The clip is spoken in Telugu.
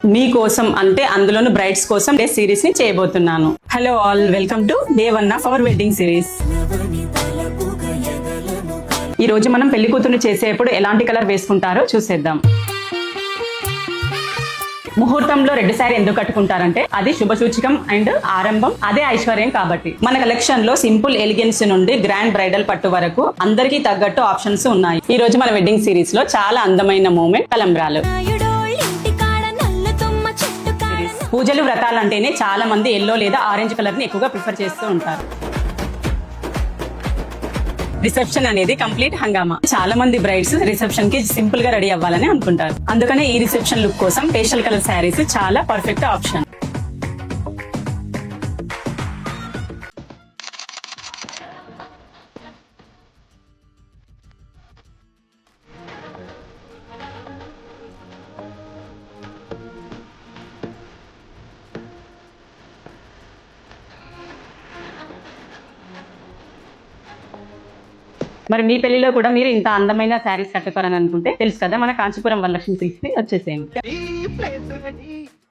మీకోసం అంటే అందులోను బ్రైడ్స్ కోసం డే సిరీస్ ని చేయబోతున్నాను. Hello all, welcome to day 1 of our wedding series. ఈ రోజు మనం పెళ్లి కూతురు చేసేటప్పుడు ఎలాంటి కలర్ వేసుకుంటారో చూసేద్దాం. ముహూర్తంలో రెడ్ శారీ ఎందుకు కట్టుకుంటారంటే అది శుభ సూచకం అండ్ ఆరంభం, అదే ఐశ్వర్యం కాబట్టి. మన కలెక్షన్ లో సింపుల్ ఎలిగెన్స్ నుండి గ్రాండ్ బ్రైడల్ పట్టు వరకు అందరికీ తగ్గట్టు ఆప్షన్స్ ఉన్నాయి. ఈ రోజు మన వెడ్డింగ్ సిరీస్ లో చాలా అందమైన మూమెంట్ తలంబ్రాలు. పూజలు వ్రతాలు అంటేనే చాలా మంది ఎల్లో లేదా ఆరెంజ్ కలర్ ని ఎక్కువగా ప్రిఫర్ చేస్తూ ఉంటారు. రిసెప్షన్ అనేది కంప్లీట్ హంగామా. చాలా మంది బ్రైడ్స్ రిసెప్షన్ కి సింపుల్ గా రెడీ అవ్వాలని అనుకుంటారు. అందుకనే ఈ రిసెప్షన్ లుక్ కోసం పేస్టల్ కలర్ శారీస్ చాలా పర్ఫెక్ట్ ఆప్షన్. మరి మీ పెళ్లిలో కూడా మీరు ఇంత అందమైన శారీస్ కట్టుకోవాలని అనుకుంటే తెలుసు కదా, మన కాంచీపురం వరలక్ష్మి సిల్క్స్ వచ్చేసేయండి.